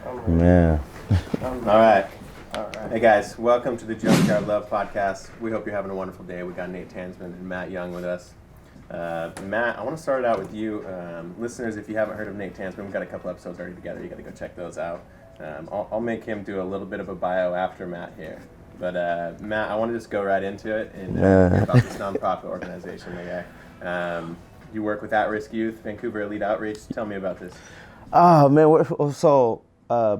Man. All right. Hey guys, welcome to the Junkyard Love Podcast. We hope you're having a wonderful day. We got Nate Tansman and Matt Young with us. Matt, I want to start it out with you. Listeners, if you haven't heard of Nate Tansman, we've got a couple episodes already together. You got to go check those out. I'll make him do a little bit of a bio after Matt here. But Matt, I want to just go right into it and hear about this nonprofit organization. You work with at-risk youth, Vancouver Elite Outreach. Tell me about this. Oh, man. So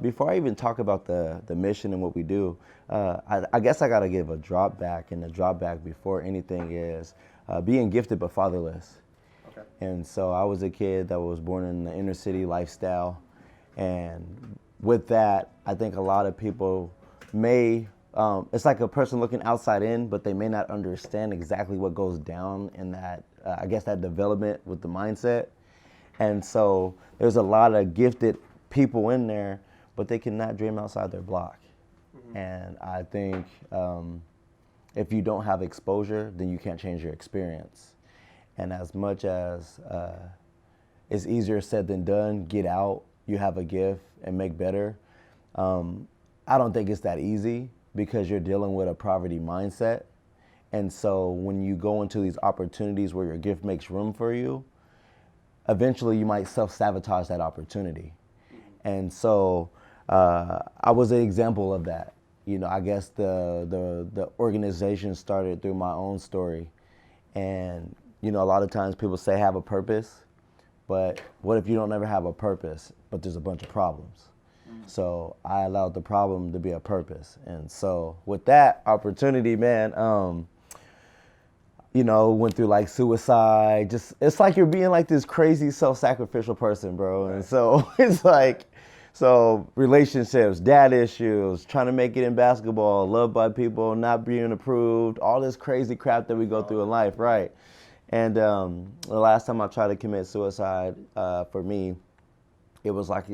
before I even talk about the mission and what we do, I guess I got to give a drop back. And the drop back before anything is being gifted but fatherless. Okay. And so I was a kid that was born in the inner city lifestyle. And with that, I think a lot of people it's like a person looking outside in, but they may not understand exactly what goes down in that, I guess, that development with the mindset. And so there's a lot of gifted people in there, but they cannot dream outside their block. Mm-hmm. And I think if you don't have exposure, then you can't change your experience. And as much as it's easier said than done, get out, you have a gift, and make better. I don't think it's that easy because you're dealing with a poverty mindset. And so when you go into these opportunities where your gift makes room for you, eventually you might self-sabotage that opportunity. And so I was an example of that. You know, I guess the organization started through my own story. And, you know, a lot of times people say have a purpose, but what if you don't ever have a purpose, but there's a bunch of problems? So I allowed the problem to be a purpose. And so with that opportunity, man, you know, went through like suicide. Just it's like you're being like this crazy self-sacrificial person, bro. Right. And so it's like, so relationships, dad issues, trying to make it in basketball, loved by people, not being approved, all this crazy crap that we go through in life, right? And the last time I tried to commit suicide, for me, it was like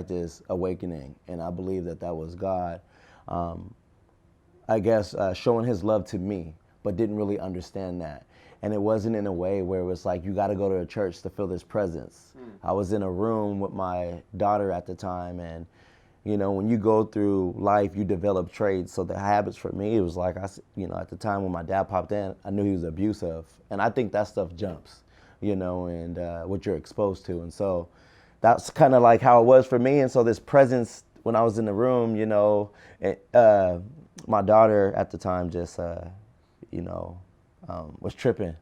this awakening, and I believe that was God, I guess, showing His love to me, but didn't really understand that. And it wasn't in a way where it was like, you got to go to a church to feel this presence. I was in a room with my daughter at the time, and, you know, when you go through life, you develop traits. So the habits for me, it was like, you know, at the time when my dad popped in, I knew he was abusive. And I think that stuff jumps, you know, and what you're exposed to. And so that's kind of like how it was for me. And so this presence, when I was in the room, you know, my daughter at the time just, you know, was tripping.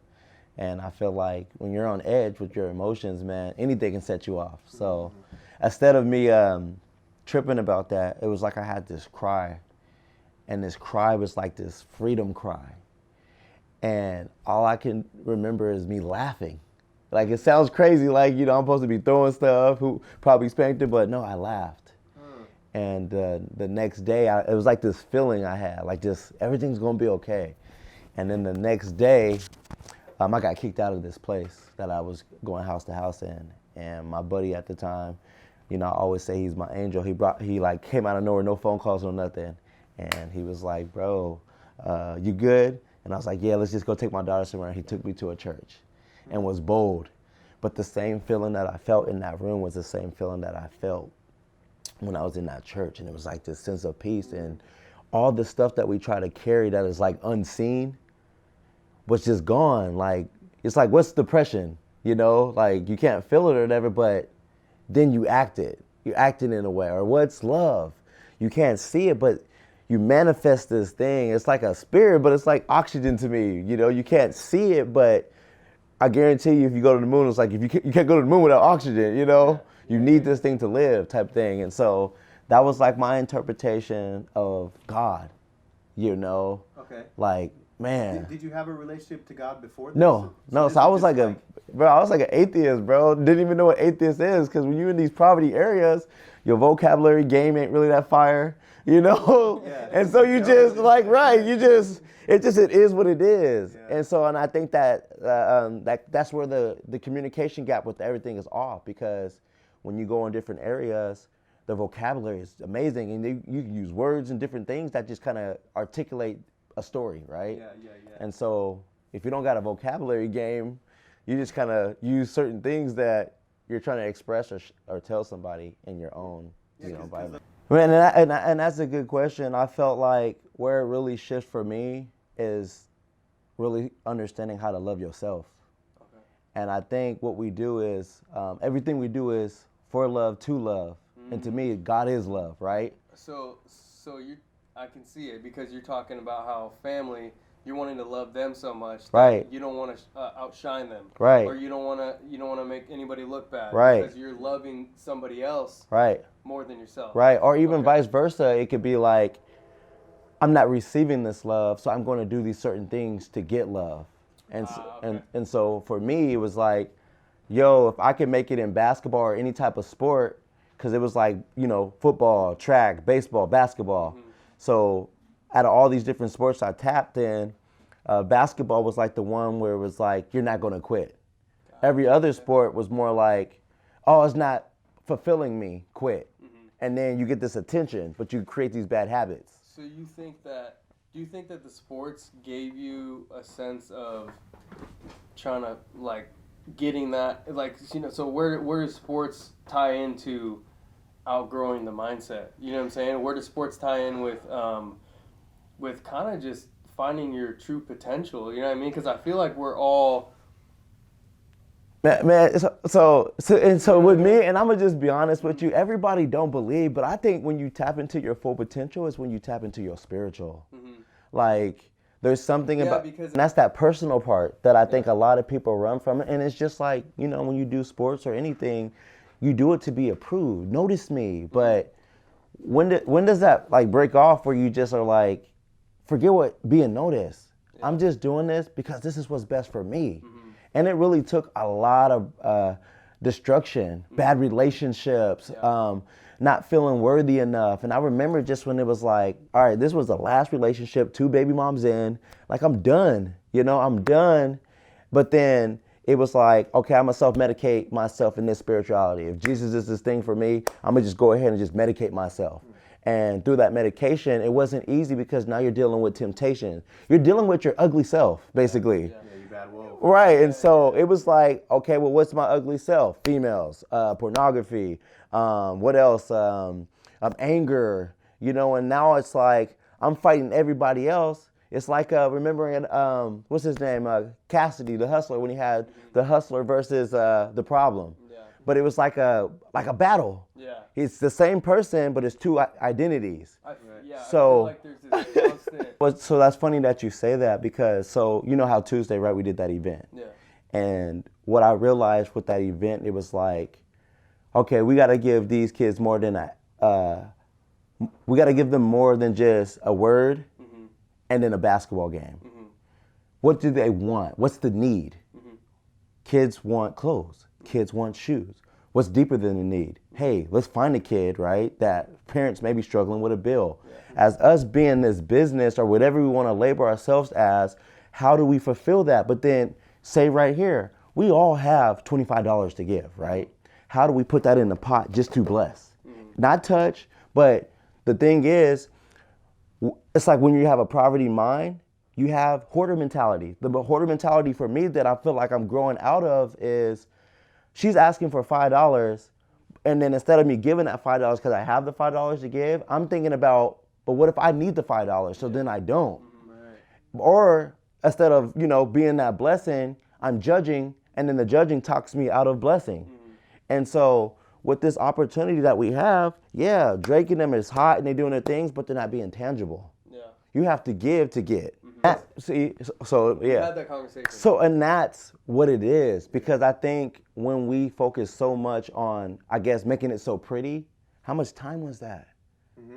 And I feel like when you're on edge with your emotions, man, anything can set you off. So instead of me tripping about that, it was like I had this cry. And this cry was like this freedom cry. And all I can remember is me laughing. Like, it sounds crazy, like, you know, I'm supposed to be throwing stuff, who probably spanked her, but no, I laughed. And the next day, it was like this feeling I had, like just everything's gonna be okay. And then the next day, I got kicked out of this place that I was going house to house in. And my buddy at the time, you know, I always say he's my angel. He like came out of nowhere, no phone calls, no nothing. And he was like, bro, you good? And I was like, yeah, let's just go take my daughter somewhere. And he took me to a church and was bold. But the same feeling that I felt in that room was the same feeling that I felt when I was in that church. And it was like this sense of peace, and all the stuff that we try to carry that is like unseen was just gone. Like, it's like, what's depression? You know, like you can't feel it or whatever, but then you act it. You act it in a way. Or what's love? You can't see it, but you manifest this thing. It's like a spirit, but it's like oxygen to me. You know, you can't see it, but I guarantee you, if you go to the moon, it's like if you can't go to the moon without oxygen, you know? You need this thing to live type thing. And so that was like my interpretation of God, you know? Okay. Like, man. Did you have a relationship to God before this? No. So I was like I was like an atheist, bro. Didn't even know what atheist is, because when you're in these poverty areas, your vocabulary game ain't really that fire, you know? Yeah. And so you just like, right, it is what it is. Yeah. And so, and I think that's where the communication gap with everything is off, because when you go in different areas, the vocabulary is amazing, and you use words and different things that just kind of articulate a story, right? Yeah. And so if you don't got a vocabulary game, you just kind of use certain things that you're trying to express or tell somebody in your own you know, by and that's a good question. I felt like where it really shifts for me is really understanding how to love yourself. Okay. And I think what we do is everything we do is for love, to love, and to me, God is love, right? So you, I can see it because you're talking about how family, you're wanting to love them so much that Right. you don't want to outshine them, Right. or you don't want to make anybody look bad, Right. because you're loving somebody else, Right. more than yourself, Right. Or even Okay. vice versa, it could be like, I'm not receiving this love, so I'm going to do these certain things to get love. And okay. and so for me, it was like, yo, if I can make it in basketball or any type of sport, because it was like, you know, football, track, baseball, basketball. So out of all these different sports I tapped in, basketball was like the one where it was like, you're not going to quit. Every other sport was more like, oh, it's not fulfilling me, quit. And then you get this attention, but you create these bad habits. So do you think that the sports gave you a sense of trying to, like, getting that, like, you know, so where does sports tie into outgrowing the mindset? You know what I'm saying? Where does sports tie in with kind of just finding your true potential? You know what I mean? Because I feel like we're all... Man, so with me, and I'm gonna just be honest with you, everybody don't believe, but I think when you tap into your full potential is when you tap into your spiritual. Like, there's something about, and that's that personal part that I think a lot of people run from it. And it's just like, you know, when you do sports or anything, you do it to be approved. Notice me. But when does that like break off where you just are like, forget what being noticed. I'm just doing this because this is what's best for me. And it really took a lot of destruction, bad relationships, not feeling worthy enough. And I remember just when it was like, all right, this was the last relationship, 2 baby moms in, like I'm done, you know, I'm done. But then it was like, okay, I'm gonna self-medicate myself in this spirituality. If Jesus is this thing for me, I'm gonna just go ahead and just medicate myself. And through that medication, it wasn't easy because now you're dealing with temptation. You're dealing with your ugly self, basically. Yeah, you bad wolf. Right, and so it was like, okay, well, what's my ugly self? Females, pornography, what else? Anger, you know, and now it's like I'm fighting everybody else. It's like remembering, what's his name? Cassidy, the Hustler, when he had the Hustler versus the Problem. But it was like a battle. Yeah. It's the same person, but it's 2 identities. So, I feel like there's this constant... So that's funny that you say that because, so you know how Tuesday, right, we did that event. Yeah. And what I realized with that event, it was like, okay, we got to give these kids more than we got to give them more than just a word and then a basketball game. What do they want? What's the need? Kids want clothes. Kids want shoes. What's deeper than the need? Hey, let's find a kid, right, that parents may be struggling with a bill. As us being this business or whatever we want to label ourselves as, how do we fulfill that? But then say right here, we all have $25 to give, right? How do we put that in the pot just to bless? Not touch, but the thing is, it's like when you have a poverty mind, you have hoarder mentality. The hoarder mentality for me that I feel like I'm growing out of is, she's asking for $5, and then instead of me giving that $5 because I have the $5 to give, I'm thinking about, but what if I need the $5? So then I don't. Right. Or instead of, you know, being that blessing, I'm judging, and then the judging talks me out of blessing. And so with this opportunity that we have, yeah, Drake and them is hot and they're doing their things, but they're not being tangible. Yeah. You have to give to get. See, so yeah. We had that conversation. So, and that's what it is, because I think when we focus so much on, I guess, making it so pretty, how much time was that?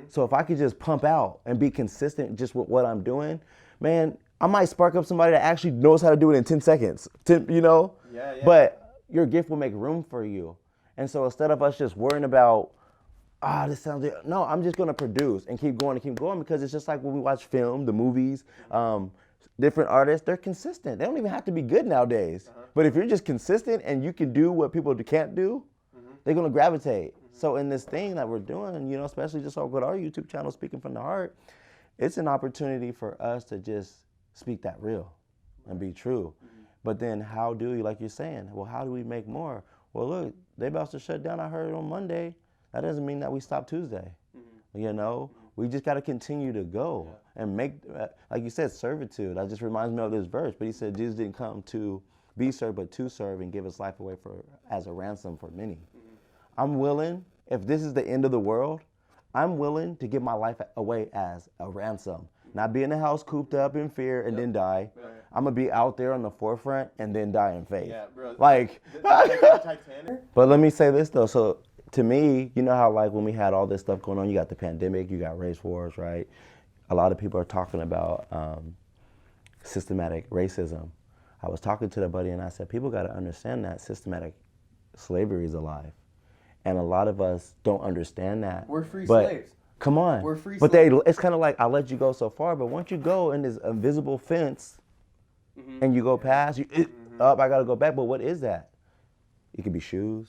So if I could just pump out and be consistent just with what I'm doing, man, I might spark up somebody that actually knows how to do it in 10 seconds, you know? Yeah. But your gift will make room for you. And so instead of us just worrying about, this sounds good. No, I'm just gonna produce and keep going because it's just like when we watch film, the movies, different artists, they're consistent. They don't even have to be good nowadays. But if you're just consistent and you can do what people can't do, they're gonna gravitate. So in this thing that we're doing, you know, especially just with our YouTube channel, Speaking from the Heart, it's an opportunity for us to just speak that real and be true. But then how do you, like you're saying, well, how do we make more? Well, look, they about to shut down, I heard on Monday. that doesn't mean that we stop Tuesday. You know, we just got to continue to go and make, like you said, servitude. That just reminds me of this verse. But he said Jesus didn't come to be served, but to serve and give his life away as a ransom for many. I'm willing, if this is the end of the world, I'm willing to give my life away as a ransom. Not be in the house cooped up in fear and then die. Right. I'm going to be out there on the forefront and then die in faith. Yeah, bro. Like Titanic. But let me say this, though. So to me, you know how like when we had all this stuff going on, you got the pandemic, you got race wars, right? A lot of people are talking about systematic racism. I was talking to the buddy and I said, people got to understand that systematic slavery is alive. And a lot of us don't understand that. We're free slaves. Come on. We're free but slaves. It's kind of like, I'll let you go so far, but once you go in this invisible fence and you go past, I got to go back. But what is that? It could be shoes.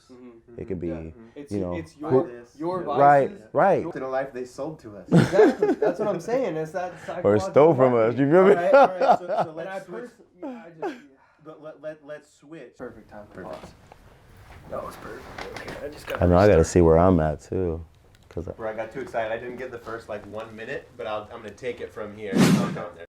It could be, it's your vices. Right. To the life they sold to us. Exactly. That's what I'm saying. It's that psychological. Or stole from us. You feel me? All right. So let's switch. Let's switch. Perfect time for pause. That was perfect. Okay, I just got. I know. I got to see where I'm at too. Bro, I got too excited. I didn't get the first like 1 minute, but I'm gonna take it from here. There